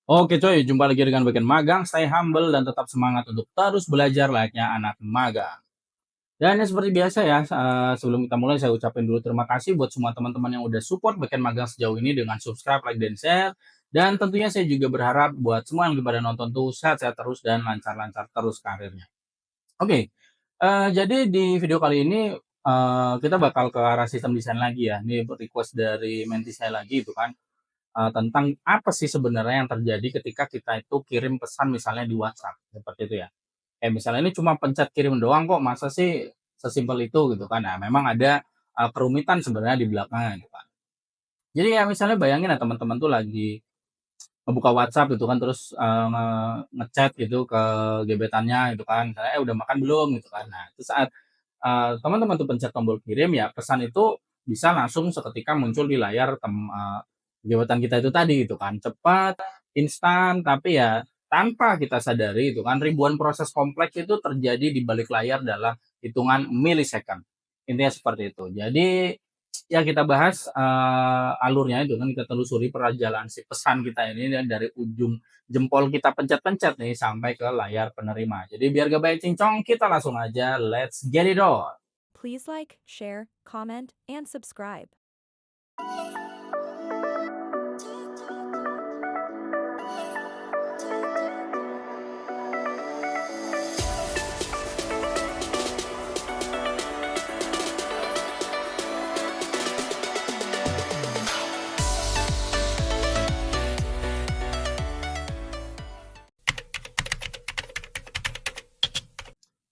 Oke coy, jumpa lagi dengan bagian magang. Stay humble dan tetap semangat untuk terus belajar layaknya anak magang. Dan ya seperti biasa ya, sebelum kita mulai saya ucapin dulu terima kasih buat semua teman-teman yang udah support bagian magang sejauh ini dengan subscribe, like, dan share. Dan tentunya saya juga berharap buat semua yang pada nonton tuh sehat-sehat terus dan lancar-lancar terus karirnya. Oke, jadi di video kali ini kita bakal ke arah sistem desain lagi ya. Ini request dari menti saya lagi itu kan. Tentang apa sih sebenarnya yang terjadi ketika kita itu kirim pesan misalnya di WhatsApp, seperti itu ya. Misalnya ini cuma pencet kirim doang kok, masa sih sesimpel itu gitu kan. Nah, memang ada, kerumitan sebenarnya di belakangnya gitu kan. Jadi ya misalnya bayangin ya teman-teman tuh lagi ngebuka WhatsApp gitu kan, terus, nge-chat gitu ke gebetannya gitu kan, misalnya, "Eh, udah makan belum?" Gitu kan. Nah, itu saat, teman-teman tuh pencet tombol kirim, ya pesan itu bisa langsung seketika muncul di layar gebetan kita itu tadi gitu kan. Cepat, instan, tapi ya tanpa kita sadari itu kan ribuan proses kompleks itu terjadi di balik layar dalam hitungan millisecond. Intinya seperti itu. Jadi ya kita bahas, alurnya itu kan kita telusuri perjalanan si pesan kita ini ya dari ujung jempol kita pencet-pencet nih sampai ke layar penerima. Jadi biar gak banyak cincong, kita langsung aja let's get it on. Please like, share, comment, and subscribe.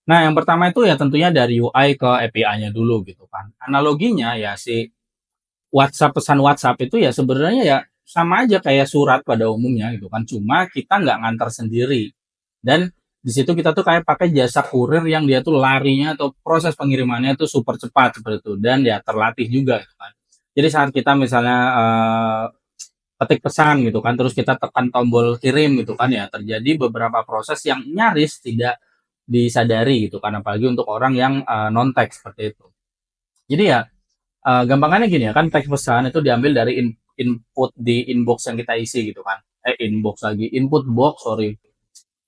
Nah, yang pertama itu ya tentunya dari UI ke API-nya dulu gitu kan. Analoginya ya si pesan WhatsApp itu ya sebenarnya ya sama aja kayak surat pada umumnya gitu kan, cuma kita nggak ngantar sendiri. Dan di situ kita tuh kayak pakai jasa kurir yang dia tuh larinya atau proses pengirimannya tuh super cepat seperti itu dan ya terlatih juga gitu kan. Jadi saat kita misalnya ketik pesan gitu kan, terus kita tekan tombol kirim gitu kan ya, terjadi beberapa proses yang nyaris tidak disadari gitu kan, apalagi untuk orang yang non teks seperti itu. Jadi ya gampangannya gini ya, kan teks pesan itu diambil dari input di inbox yang kita isi gitu kan. Inbox lagi, input box, sorry,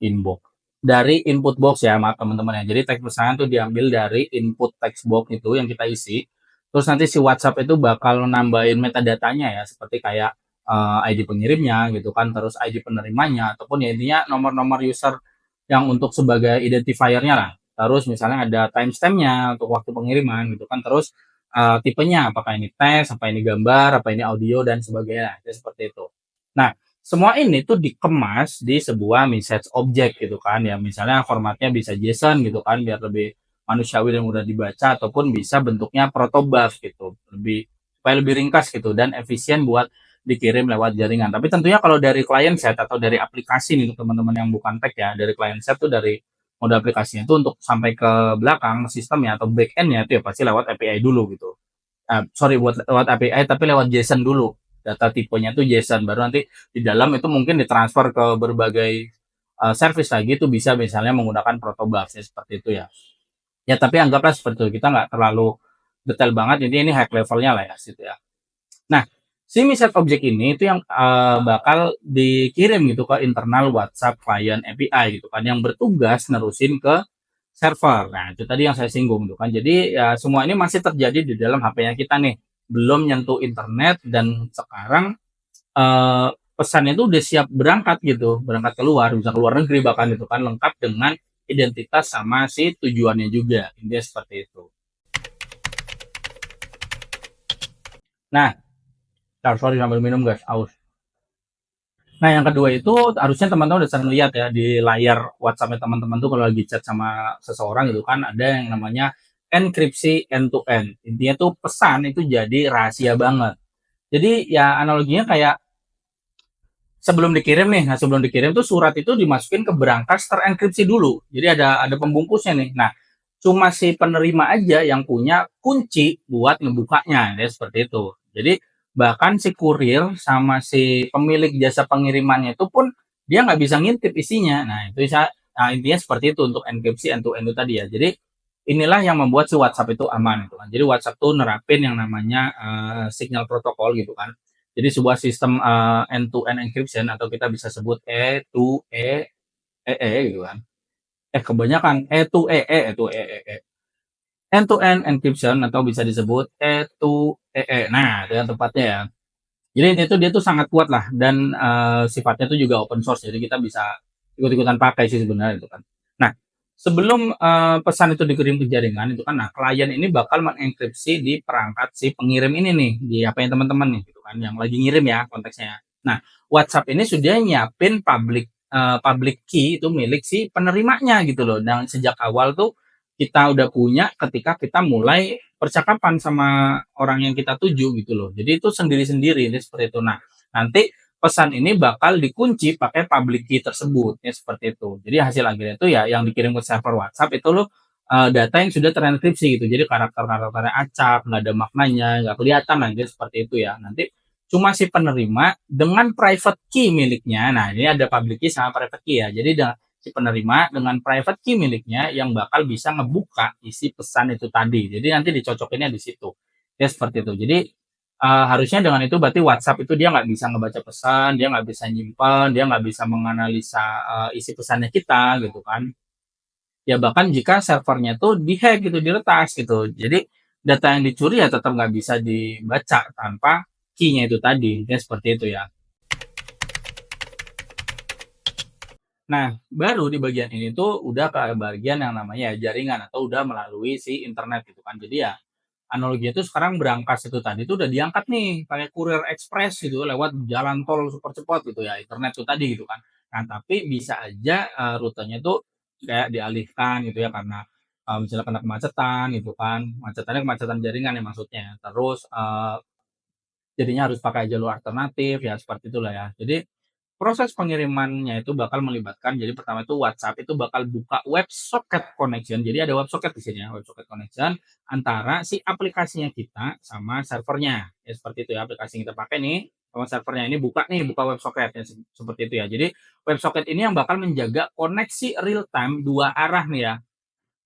inbox. Dari input box ya, maaf teman-teman ya. Jadi teks pesan itu diambil dari input text box itu yang kita isi. Terus nanti si WhatsApp itu bakal nambahin metadatanya ya, seperti kayak ID pengirimnya gitu kan, terus ID penerimanya, ataupun ya intinya nomor-nomor user yang untuk sebagai identifiernya lah. Terus misalnya ada timestampnya untuk waktu pengiriman gitu kan, terus tipenya apakah ini teks, apa ini gambar, apa ini audio dan sebagainya. Jadi seperti itu. Nah, semua ini tuh dikemas di sebuah message object gitu kan ya. Misalnya formatnya bisa JSON gitu kan biar lebih manusiawi dan mudah dibaca ataupun bisa bentuknya protobuf gitu. Supaya lebih ringkas gitu dan efisien buat dikirim lewat jaringan. Tapi tentunya kalau dari client side atau dari aplikasi nih untuk teman-teman yang bukan tech ya, dari client side tuh dari mode aplikasinya itu untuk sampai ke belakang sistemnya atau back end-nya itu ya pasti lewat API dulu gitu. Sorry buat lewat API tapi lewat JSON dulu. Data tipenya itu JSON baru nanti di dalam itu mungkin ditransfer ke berbagai service lagi itu bisa misalnya menggunakan protobuf ya seperti itu ya. Ya tapi anggaplah seperti itu kita nggak terlalu detail banget ini high levelnya lah ya situ ya. Nah, si message object ini itu yang bakal dikirim gitu ke internal WhatsApp client API gitu kan yang bertugas nerusin ke server. Nah, itu tadi yang saya singgung tuh kan. Jadi ya semua ini masih terjadi di dalam HP-nya kita nih. Belum nyentuh internet dan sekarang pesannya itu udah siap berangkat gitu, berangkat keluar, bisa keluar negeri bahkan itu kan lengkap dengan identitas sama si tujuannya juga. Intinya seperti itu. Nah, sorry sambil minum guys, aus. Nah, yang kedua itu harusnya teman-teman udah sering lihat ya di layar WhatsApp-nya teman-teman tuh kalau lagi chat sama seseorang gitu kan ada yang namanya enkripsi end to end. Intinya tuh pesan itu jadi rahasia banget. Jadi ya analoginya kayak sebelum dikirim nih, nah sebelum dikirim tuh surat itu dimasukin ke berangkas terenkripsi dulu. Jadi ada pembungkusnya nih. Nah, cuma si penerima aja yang punya kunci buat ngebukanya, ya seperti itu. Jadi bahkan si kurir sama si pemilik jasa pengirimannya itu pun dia nggak bisa ngintip isinya. Nah itu bisa, nah, intinya seperti itu untuk enkripsi end to end itu tadi ya. Jadi inilah yang membuat si WhatsApp itu aman gitu kan. Jadi WhatsApp tuh nerapin yang namanya signal protokol gitu kan. Jadi sebuah sistem end-to-end encryption atau kita bisa sebut E2E gitu kan. Kebanyakan E2E. End-to-end encryption atau bisa disebut E2EE. Nah, itu yang tepatnya ya. Jadi dia tuh sangat kuat lah dan sifatnya tuh juga open source. Jadi kita bisa ikut-ikutan pakai sih sebenarnya itu kan. Nah, sebelum pesan itu dikirim ke jaringan itu kan, nah klien ini bakal mengenkripsi di perangkat si pengirim ini nih, di HP-nya teman-teman nih gitu kan, yang lagi ngirim ya konteksnya. Nah, WhatsApp ini sudah nyiapin public key itu milik si penerimanya gitu loh. Dan sejak awal tuh kita udah punya ketika kita mulai percakapan sama orang yang kita tuju gitu loh. Jadi itu sendiri-sendiri ini seperti itu. Nah, nanti pesan ini bakal dikunci pakai public key tersebut ya seperti itu. Jadi hasil akhirnya itu ya yang dikirim ke server WhatsApp itu loh data yang sudah terenkripsi gitu. Jadi karakternya acak, nggak ada maknanya, nggak kelihatan lah gitu seperti itu ya. Nanti cuma si penerima dengan private key miliknya. Nah, ini ada public key sama private key ya. Jadi si penerima dengan private key miliknya yang bakal bisa ngebuka isi pesan itu tadi. Jadi nanti dicocokinnya di situ. Ya seperti itu. Jadi harusnya dengan itu berarti WhatsApp itu dia nggak bisa ngebaca pesan, dia nggak bisa nyimpan, dia nggak bisa menganalisa isi pesannya kita gitu kan. Ya bahkan jika servernya tuh dihack gitu, diretas gitu. Jadi data yang dicuri ya tetap nggak bisa dibaca tanpa key-nya itu tadi. Ya seperti itu ya. Nah, baru di bagian ini tuh udah ke bagian yang namanya jaringan atau udah melalui si internet gitu kan. Jadi ya analoginya tuh sekarang berangkas itu tadi tuh udah diangkat nih pakai kurir ekspres gitu lewat jalan tol super cepat gitu ya, internet tuh tadi gitu kan. Nah, tapi bisa aja rutenya tuh kayak dialihkan gitu ya karena misalnya kena kemacetan gitu kan. Macetannya kemacetan jaringan ya maksudnya. Terus jadinya harus pakai jalur alternatif ya seperti itulah ya. Jadi proses pengirimannya itu bakal melibatkan jadi pertama itu WhatsApp itu bakal buka WebSocket connection. Jadi ada WebSocket di sini ya, WebSocket connection antara si aplikasinya kita sama servernya. Ya seperti itu ya, aplikasi yang kita pakai nih sama servernya ini buka nih, buka WebSocket ya seperti itu ya. Jadi WebSocket ini yang bakal menjaga koneksi real time dua arah nih ya.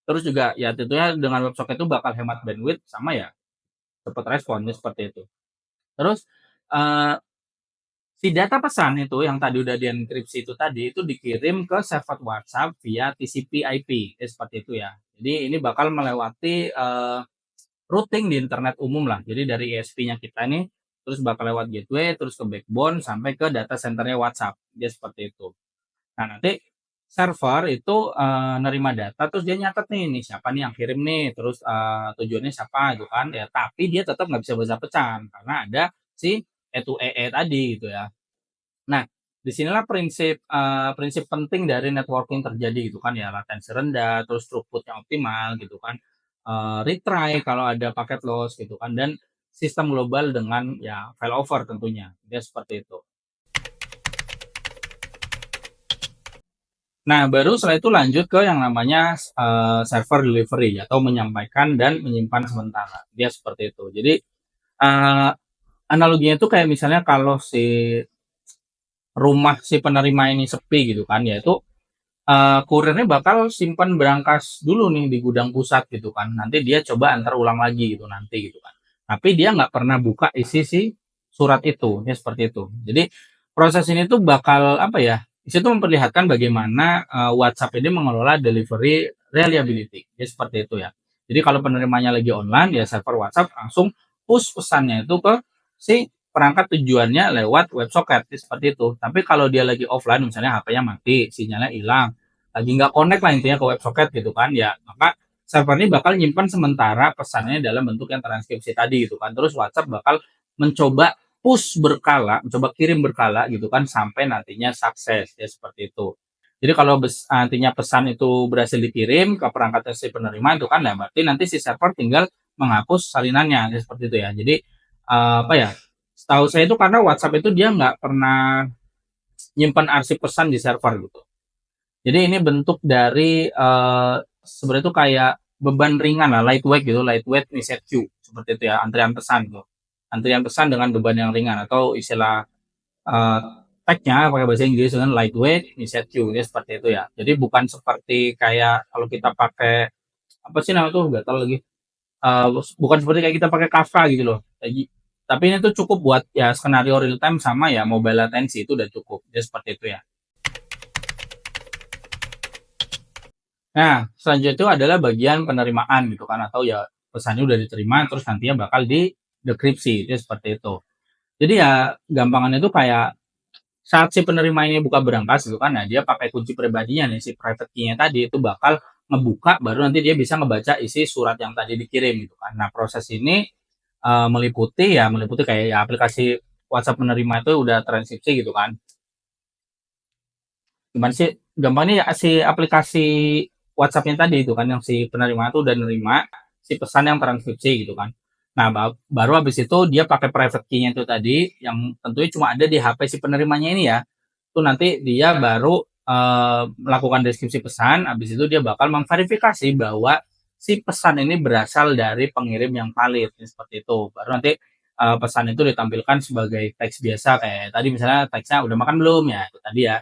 Terus juga ya tentunya dengan WebSocket itu bakal hemat bandwidth sama ya cepat respon ya seperti itu. Terus eh, si data pesan itu yang tadi udah dienkripsi itu tadi, itu dikirim ke server WhatsApp via TCP/IP, seperti itu ya. Jadi ini bakal melewati routing di internet umum lah. Jadi dari ISP-nya kita nih, terus bakal lewat gateway, terus ke backbone sampai ke data centernya WhatsApp. Dia seperti itu. Nah nanti server itu nerima data, terus dia nyatet nih siapa nih yang kirim nih, terus tujuannya siapa gitu kan. Ya tapi dia tetap nggak bisa baca pesan karena ada si E2EE tadi gitu ya. Nah, disinilah prinsip penting dari networking terjadi gitu kan ya, latensi rendah, terus throughput yang optimal gitu kan, retry kalau ada paket loss gitu kan, dan sistem global dengan ya failover tentunya, dia seperti itu. Nah, baru setelah itu lanjut ke yang namanya server delivery atau menyampaikan dan menyimpan sementara, dia seperti itu. Jadi eee, analoginya itu kayak misalnya kalau si rumah si penerima ini sepi gitu kan, ya itu kurirnya bakal simpan berangkas dulu nih di gudang pusat gitu kan. Nanti dia coba antar ulang lagi gitu nanti gitu kan. Tapi dia nggak pernah buka isi si surat itu, ya seperti itu. Jadi proses ini tuh bakal apa ya? Di situ memperlihatkan bagaimana WhatsApp ini mengelola delivery reliability, ya seperti itu ya. Jadi kalau penerimanya lagi online, ya server WhatsApp langsung push pesannya itu ke si perangkat tujuannya lewat WebSocket seperti itu. Tapi kalau dia lagi offline, misalnya HP-nya mati, sinyalnya hilang, lagi nggak connect lah intinya ke WebSocket gitu kan, ya maka server ini bakal nyimpan sementara pesannya dalam bentuk yang transkripsi tadi gitu kan. Terus WhatsApp bakal mencoba push berkala, mencoba kirim berkala gitu kan sampai nantinya sukses ya seperti itu. Jadi kalau nantinya pesan itu berhasil dikirim ke perangkat si penerima itu kan ya berarti nanti si server tinggal menghapus salinannya ya seperti itu ya. Jadi apa ya? Setahu saya itu karena WhatsApp itu dia nggak pernah nyimpan arsip pesan di server gitu. Jadi ini bentuk dari sebenarnya itu kayak beban ringan lah, lightweight gitu, lightweight reset queue seperti itu ya, antrian pesan gitu. Antrian pesan dengan beban yang ringan atau istilah uh, tag-nya pakai bahasa Inggris dengan lightweight reset queue ya seperti itu ya. Jadi bukan seperti kayak kalau kita pakai apa sih namanya tuh nggak tahu lagi. Bukan seperti kayak kita pakai Kafka gitu loh. Tapi ini tuh cukup buat ya skenario real time sama ya mobile latency itu udah cukup. Jadi seperti itu ya. Nah, selanjutnya itu adalah bagian penerimaan gitu kan atau ya pesannya udah diterima terus nantinya bakal didekripsi. Jadi seperti itu. Jadi ya gampangannya itu kayak saat si penerima ini buka berangkas gitu kan, nah dia pakai kunci pribadinya nih, si private key-nya tadi itu bakal ngebuka, baru nanti dia bisa ngebaca isi surat yang tadi dikirim gitu kan. Nah proses ini meliputi kayak ya aplikasi WhatsApp penerima itu udah transkripsi gitu kan. Gimana sih? Gampangnya ya si aplikasi WhatsApp-nya tadi itu kan yang si penerima itu udah nerima si pesan yang transkripsi gitu kan. Nah, baru habis itu dia pakai private key-nya itu tadi yang tentunya cuma ada di HP si penerimanya ini ya. Itu nanti dia baru melakukan deskripsi pesan, habis itu dia bakal memverifikasi bahwa si pesan ini berasal dari pengirim yang valid seperti itu. Baru nanti pesan itu ditampilkan sebagai teks biasa kayak tadi misalnya teksnya udah makan belum ya itu tadi ya.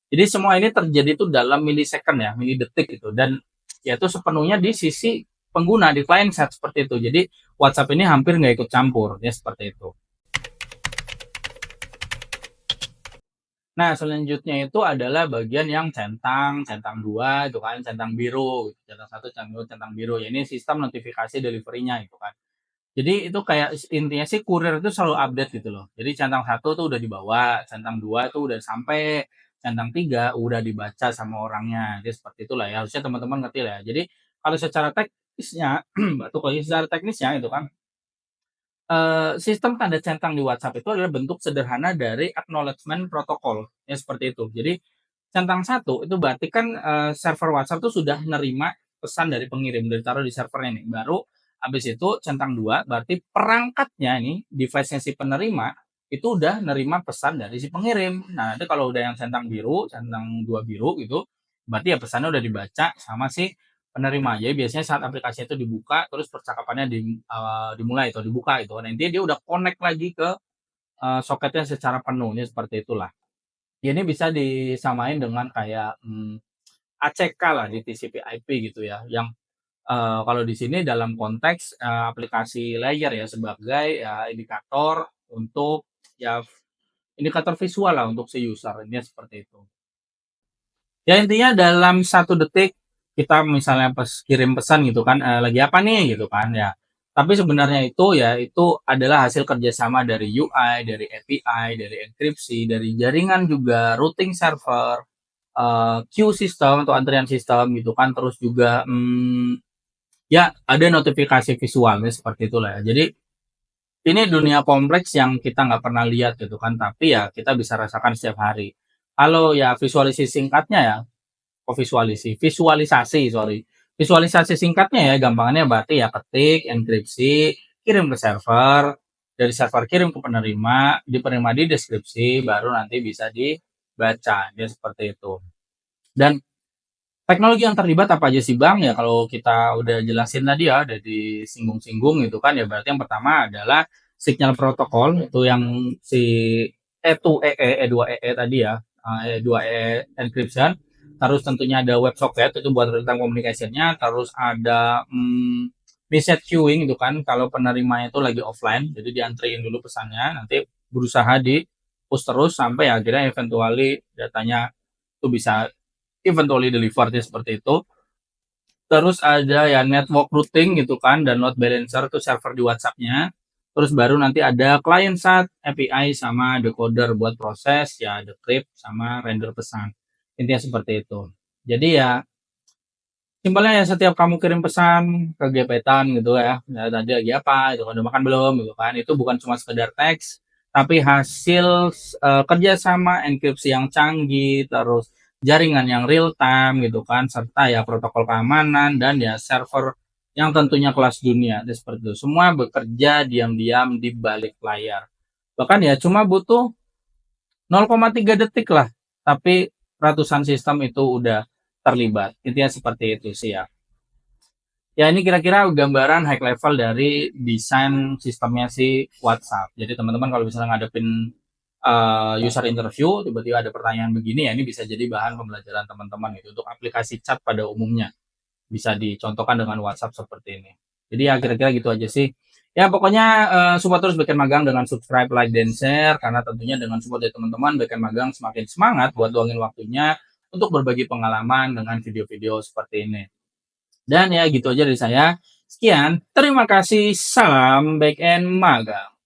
Jadi semua ini terjadi itu dalam milisecond ya, milidetik gitu dan yaitu sepenuhnya di sisi pengguna di client side seperti itu. Jadi WhatsApp ini hampir nggak ikut campur ya seperti itu. Nah, selanjutnya itu adalah bagian yang centang, centang 2 itu kan, centang biru, gitu. Centang 1, centang 2, centang biru. Ya ini sistem notifikasi delivery-nya itu kan. Jadi itu kayak intinya sih kurir itu selalu update gitu loh. Jadi centang 1 tuh udah dibawa, centang 2 tuh udah sampai, centang 3 udah dibaca sama orangnya. Jadi seperti itulah ya. Harusnya teman-teman ngerti lah ya. Jadi kalau secara teknisnya, kalau secara teknisnya itu kan sistem tanda centang di WhatsApp itu adalah bentuk sederhana dari acknowledgement protokol, ya seperti itu. Jadi centang 1 itu berarti kan, server WhatsApp tuh sudah nerima pesan dari pengirim, udah ditaruh di servernya nih. Baru habis itu centang 2 berarti perangkatnya nih, device-nya si penerima, itu udah nerima pesan dari si pengirim. Nah, nanti kalau udah yang centang biru, centang 2 biru gitu, berarti ya pesannya udah dibaca sama si penerima. Jadi biasanya saat aplikasi itu dibuka, terus percakapannya dimulai atau dibuka itu, nanti dia udah connect lagi ke soketnya secara penuh, ini seperti itulah. Ya ini bisa disamain dengan kayak ACK lah di TCP/IP gitu ya, yang kalau di sini dalam konteks aplikasi layer ya sebagai ya indikator untuk ya indikator visual lah untuk si user, ini seperti itu. Ya intinya dalam 1 detik kita misalnya pas kirim pesan gitu kan, lagi apa nih gitu kan ya. Tapi sebenarnya itu adalah hasil kerjasama dari UI, dari API, dari enkripsi, dari jaringan juga, routing server, queue system atau antrian sistem gitu kan, terus juga ya ada notifikasi visualnya seperti itulah ya. Jadi ini dunia kompleks yang kita nggak pernah lihat gitu kan, tapi ya kita bisa rasakan setiap hari. Kalau ya visualisasi singkatnya ya, visualisasi, sorry. Visualisasi singkatnya ya, gampangannya berarti ya ketik, enkripsi, kirim ke server, dari server kirim ke penerima, di penerima di deskripsi, baru nanti bisa dibaca. Dia seperti itu. Dan teknologi yang terlibat apa aja sih Bang? Ya kalau kita udah jelasin tadi ya, udah disinggung-singgung gitu kan, ya berarti yang pertama adalah signal protokol, itu yang si E2EE, E2EE tadi ya, E2EE encryption. Terus tentunya ada WebSocket, itu buat real-time communication-nya. Terus ada message queuing itu kan, kalau penerimanya itu lagi offline, jadi diantriin dulu pesannya, nanti berusaha di push terus sampai akhirnya eventually datanya itu bisa eventually delivered ya seperti itu. Terus ada ya network routing gitu kan dan load balancer itu server di WhatsApp-nya. Terus baru nanti ada client side API sama decoder buat proses ya decrypt sama render pesan. Intinya seperti itu. Jadi ya simpelnya ya setiap kamu kirim pesan ke gebetan gitu ya, ya tadi lagi apa, itu udah makan belum gitu kan. Itu bukan cuma sekedar teks, tapi hasil kerjasama enkripsi yang canggih, terus jaringan yang real time gitu kan, serta ya protokol keamanan dan ya server yang tentunya kelas dunia. Jadi seperti itu. Semua bekerja diam-diam di balik layar. Bahkan ya cuma butuh 0,3 detik lah, tapi ratusan sistem itu udah terlibat. Intinya seperti itu sih ya. Ya ini kira-kira gambaran high level dari desain sistemnya si WhatsApp. Jadi teman-teman kalau misalnya ngadepin user interview, tiba-tiba ada pertanyaan begini ya, ini bisa jadi bahan pembelajaran teman-teman gitu untuk aplikasi chat pada umumnya. Bisa dicontohkan dengan WhatsApp seperti ini. Jadi ya kira-kira gitu aja sih. Ya pokoknya support terus Beken Magang dengan subscribe, like, dan share karena tentunya dengan support dari teman-teman Beken Magang semakin semangat buat luangin waktunya untuk berbagi pengalaman dengan video-video seperti ini. Dan ya gitu aja dari saya. Sekian, terima kasih, salam Beken Magang.